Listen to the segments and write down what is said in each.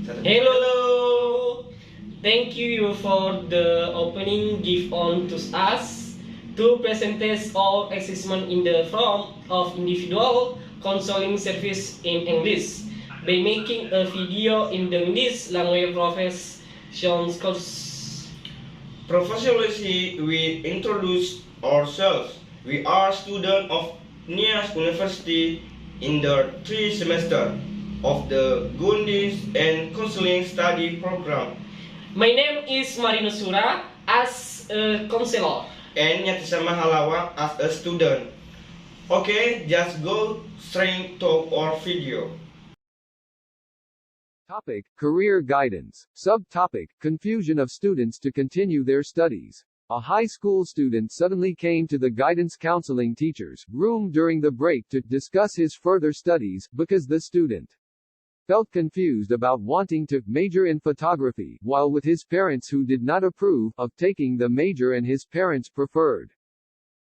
Hello! Thank you for the opening gift on to us to present our assessment in the form of individual counseling service in English by making a video in the English language profession course. Professionally, we introduce ourselves. We are students of UNIAS University in the 3 semester of the Gundis and Counseling Study Program. My name is Marinus as a counselor. And Yatisama as a student. Okay, just go straight to our video. Topic: Career Guidance. Subtopic: Confusion of students to continue their studies. A high school student suddenly came to the guidance counseling teacher's room during the break to discuss his further studies, because the student felt confused about wanting to major in photography, while with his parents who did not approve of taking the major and his parents preferred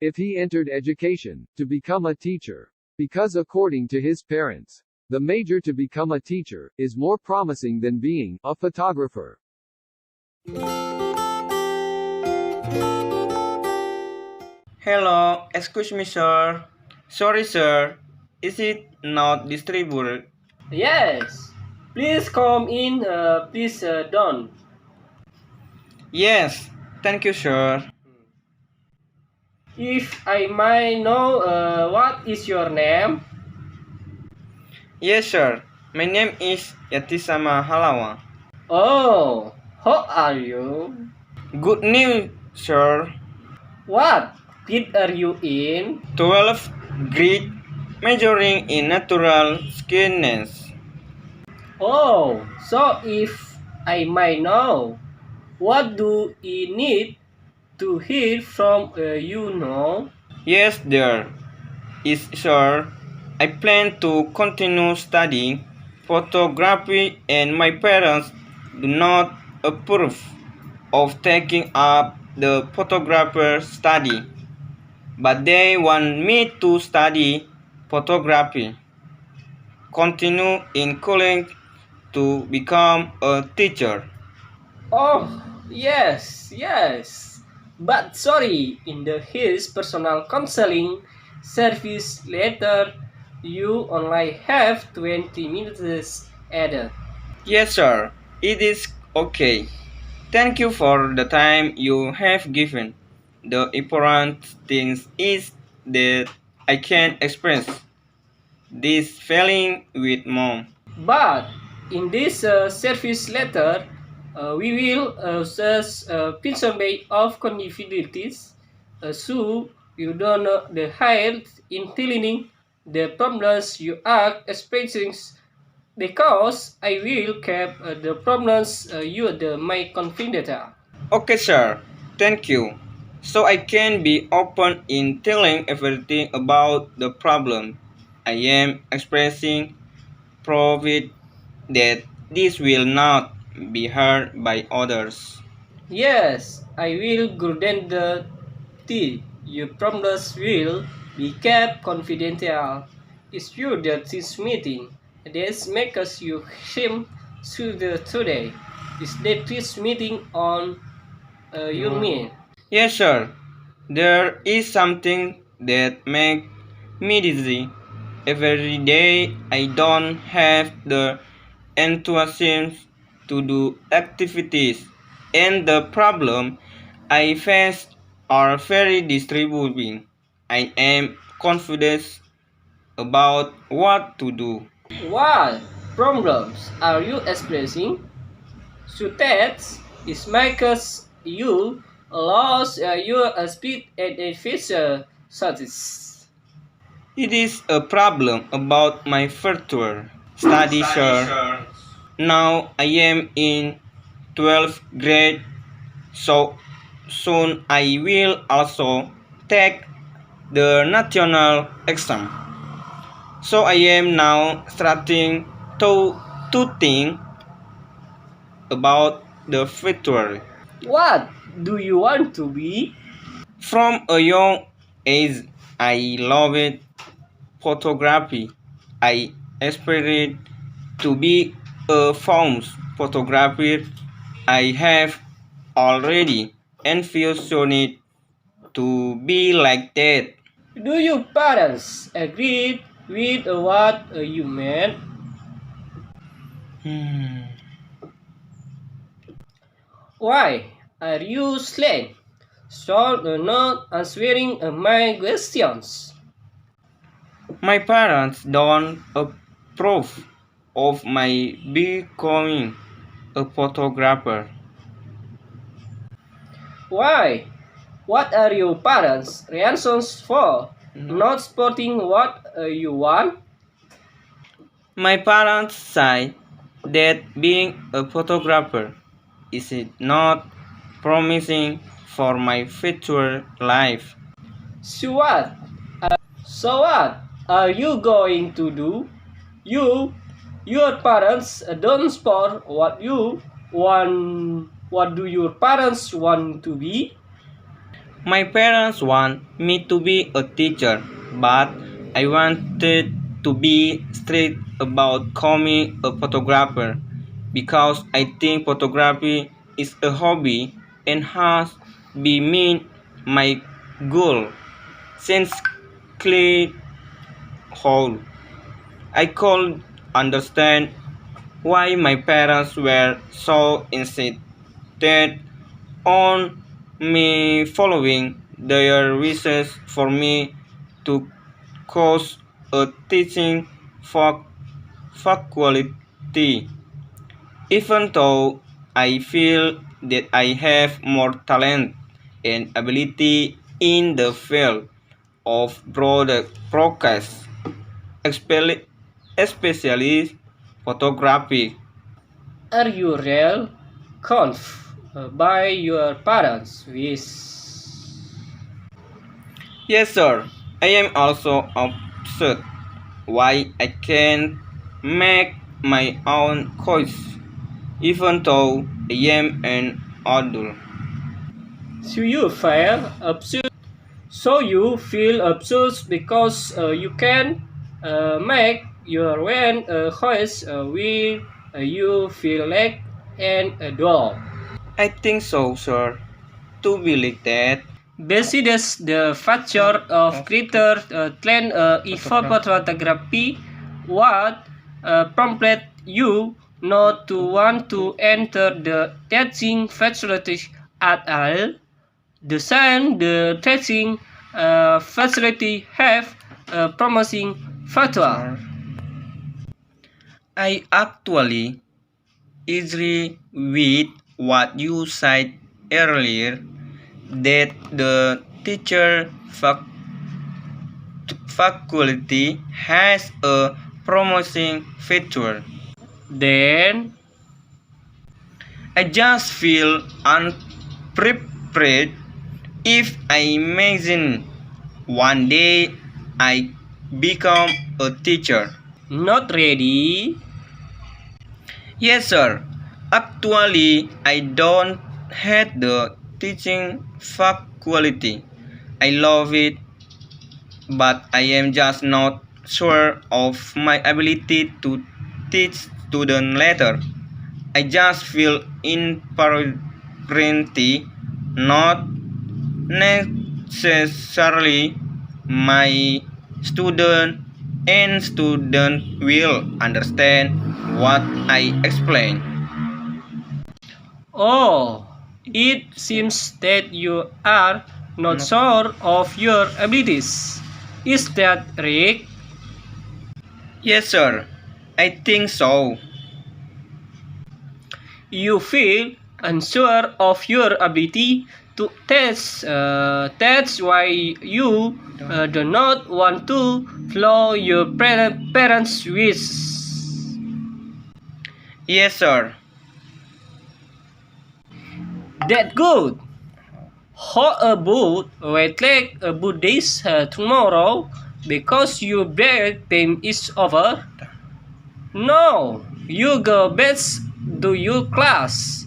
if he entered education to become a teacher. Because according to his parents, the major to become a teacher is more promising than being a photographer. Hello, excuse me, sir. Sorry, sir. Is it not distributed? Yes, please come in, please don't. Yes, thank you, sir. If I may know, what is your name? Yes, sir. My name is Yatisama. Oh, how are you? Good news, sir. What grade are you in? 12th grade, majoring in natural science. Oh, so if I may know, what do you need to hear from you know? Yes, there is, sir. I plan to continue studying photography, and my parents do not approve of taking up the photographer study, but they want me to study photography, continue in college to become a teacher. Oh, yes. But sorry, in the his personal counseling service letter, you only have 20 minutes added. Yes, sir. It is okay. Thank you for the time you have given. The important thing is that I can express this feeling with mom. But in this service letter, we will just survey of confidentialities, so you don't know the height in telling the problems you are experiencing, because I will keep the problems you the my confidential. Okay, sir. Thank you. So I can be open in telling everything about the problem I am expressing, provided that this will not be heard by others. Yes, I will grant the tea. Your promise will be kept confidential. It's true that this meeting, this makes you seem to the today. Is that this meeting on you mean? Yes, sir. There is something that makes me dizzy. Every day I don't have the enthusiasm to do activities, and the problem I face are very disturbing. I am confident about what to do. What problems are you expressing? So that is makes you lose your speed and efficient success. It is a problem about my future study, sir. Now I am in 12th grade, so soon I will also take the national exam. So I am now starting to think about the future. What do you want to be? From a young age, I loved photography. I aspired to be a famous photography I have already envisioned to be like that. Do your parents agree with what you meant? Hmm. Why are you slain? So not answering my questions. My parents don't approve of my becoming a photographer. Why? What are your parents' reasons for No. not supporting what you want? My parents say that being a photographer is not promising for my future life. So what? So what are you going to do? Your parents don't support what you want. What do your parents want to be? My parents want me to be a teacher, but I wanted to be strict about becoming a photographer because I think photography is a hobby and has been my goal since childhood. I could understand why my parents were so insistent on me following their wishes for me to choose a teaching faculty, even though I feel that I have more talent and ability in the field of broadcast, especially photography. Are you real conf by your parents' wish? Yes, sir. I am also upset why I can't make my own choice, even though I am an adult. So you feel absurd. So you feel absurd because you can make your own choice when you feel like an adult. I think so, sir. To be like that. Besides the factor of greater talent in photography, what prompted you not to want to enter the teaching facility at all? The teaching facility have promising fatwa. I actually agree with what you said earlier that the teacher faculty has a promising future. Then I just feel unprepared if I imagine one day I become a teacher. not ready. Yes, sir. Actually, I don't hate the teaching faculty. I love it, but I am just not sure of my ability to teach students later. I just feel impartiality, not necessarily my student will understand what I explain. Oh, it seems that you are not No. sure of your abilities. Is that Rick? Yes, sir. I think so. You feel unsure of your ability to test. That's why you do not want to follow your parents' wishes. Yes, sir. That good. How about we take a good days tomorrow because your break time is over? No, you go back to your class.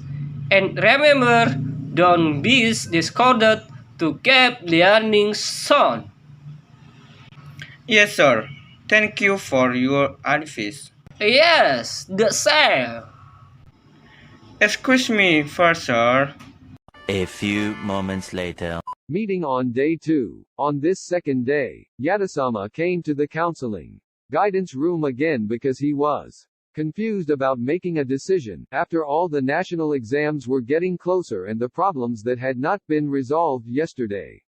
And remember, don't be discordant to keep learning sound. Yes, sir. Thank you for your advice. Yes, the same. Excuse me, first, sir. A few moments later. Meeting on day 2. On this second day, Yatisama came to the counseling guidance room again because he was confused about making a decision. After all, the national exams were getting closer and the problems that had not been resolved yesterday.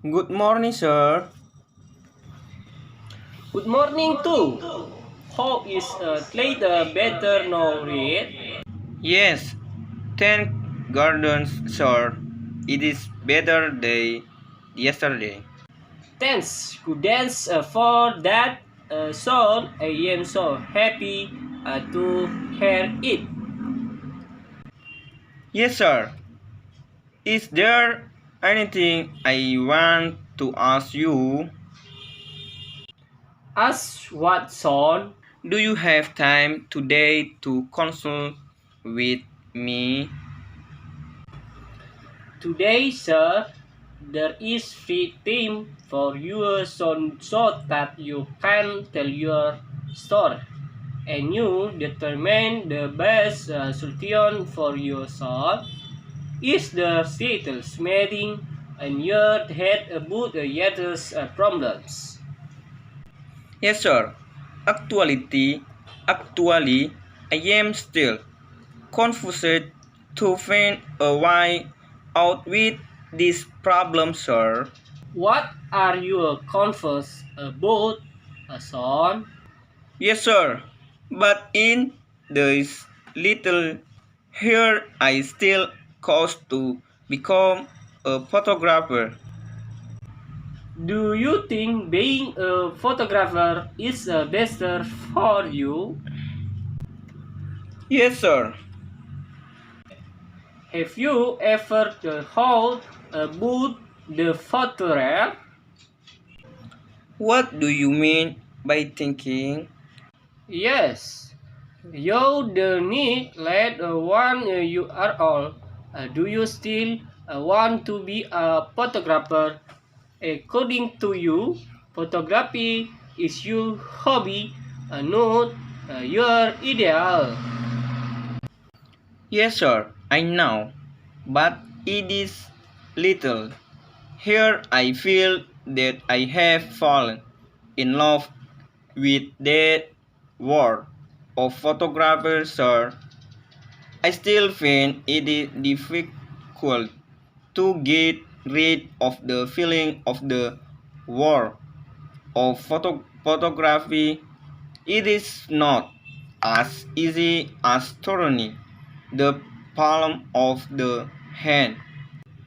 Good morning, sir. Good morning too. Hope is later better now read. Yes, thank gardens, sir. It is better than yesterday. Thanks, goodness for that song. I am so happy to hear it. Yes, sir. Is there anything I want to ask you? Ask what song? Do you have time today to consult with me? Today, sir, there is free time for your son so that you can tell your story and you determine the best solution for your son. Is the still smelling and your head about the other's problems? Yes, sir. Actually, I am still confused to find a way out with this problem, sir. What are you confused about, son? Yes, sir. But in this little here, I still cost to become a photographer. Do you think being a photographer is better for you? Yes, sir. Have you ever thought about the photograph? What do you mean by thinking? Yes. You don't need let one you are all. Do you still want to be a photographer? According to you, photography is your hobby, not your ideal. Yes, sir. I know. But it is little. Here I feel that I have fallen in love with that world of photographers, sir. I still find it is difficult to get rid of the feeling of the war of photography. It is not as easy as turning the palm of the hand.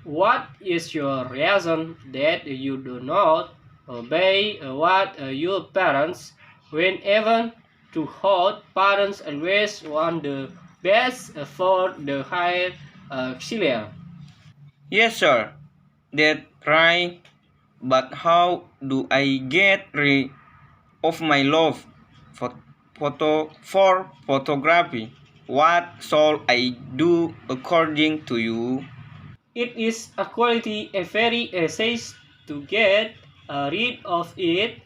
What is your reason that you do not obey what your parents whenever to hold parents always want the best for the higher children? Yes, sir, that's right. But how do I get rid of my love for photography? What shall I do according to you? It is a quality a very essay to get rid of it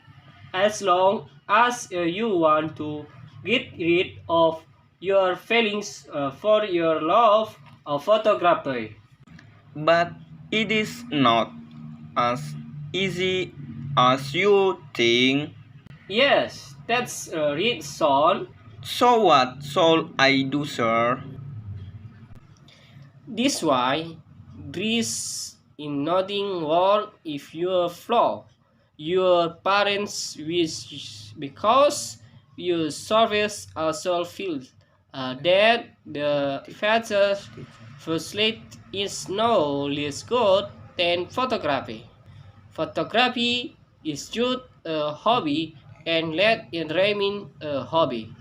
as long as you want to get rid of your feelings for your love of photography. But it is not as easy as you think. Yes, that's read son. So what shall I do, sir? This why Greece in nothing wrong if you flaw your parents wish because your service also feels that the father facility is no less good than photography. Photography is just a hobby and let it remain a hobby.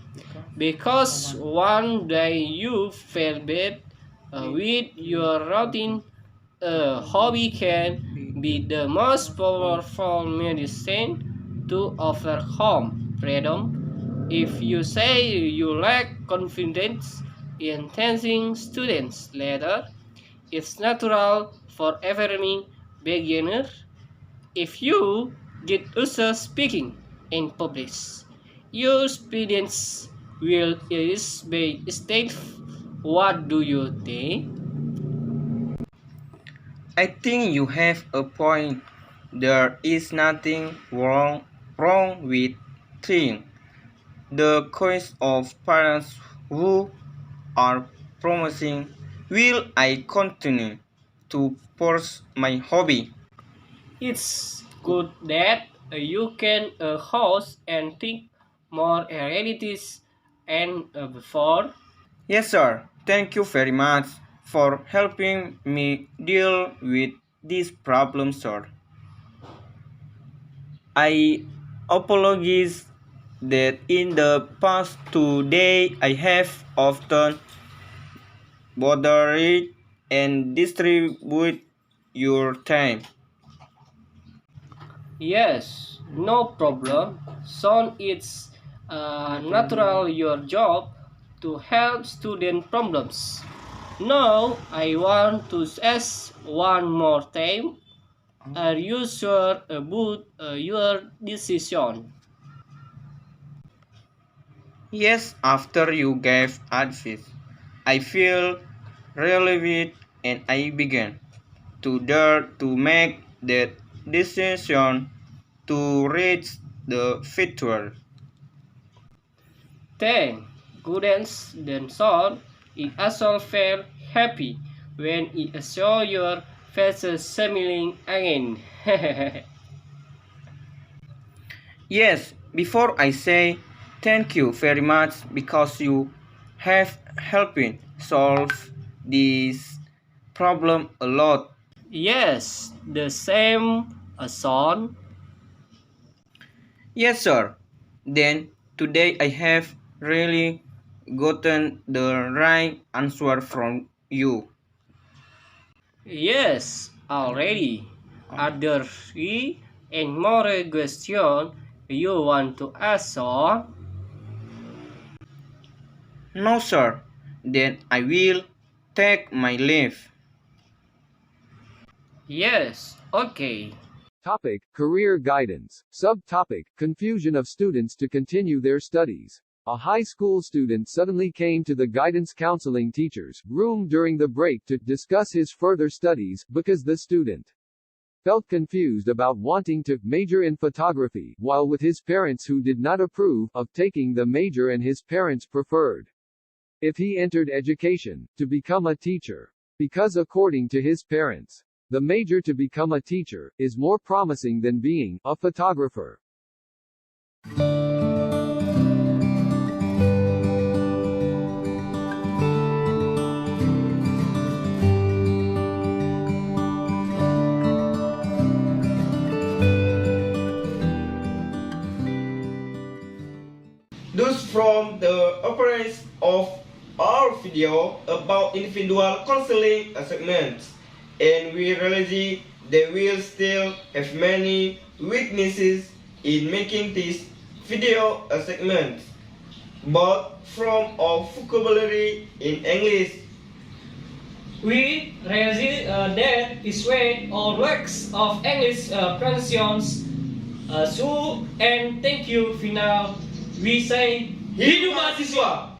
Because one day you feel bad with your routine, a hobby can be the most powerful medicine to overcome freedom. If you say you lack confidence in teaching students later, it's natural for every beginner. If you get used to speaking in public, your students will is by state. What do you think? I think you have a point. There is nothing wrong with trying. The choice of parents who are promising, will I continue to pursue my hobby? It's good that you can host and think more realities and before. Yes, sir. Thank you very much for helping me deal with this problem, sir. I apologize that in the past 2 days I have often bothered and distribute your time. Yes, no problem. Son, it's natural your job to help student problems. Now, I want to ask one more time. Are you sure about your decision? Yes, after you gave advice, I feel relieved and I began to dare to make that decision to reach the future. Thank goodness then son, it also felt happy when it saw your faces smiling again. Yes, before I say thank you very much because you have helped solve this problem a lot. Yes, the same son. Yes, sir. Then today I have really gotten the right answer from you. Yes, already. Are there three and more question you want to ask son? No, sir. Then I will take my leave. Yes, okay. Topic: Career Guidance. Subtopic: Confusion of students to continue their studies. A high school student suddenly came to the guidance counseling teacher's room during the break to discuss his further studies because the student felt confused about wanting to major in photography while with his parents who did not approve of taking the major and his parents preferred if he entered education to become a teacher, because according to his parents, the major to become a teacher is more promising than being a photographer. Thus from the appearance of our video about individual counseling segments, and we realize there will still have many weaknesses in making this video segment, but from our vocabulary in English. We realize that this way all works of English pronunciations. So and thank you final. We say Hidup mahasiswa!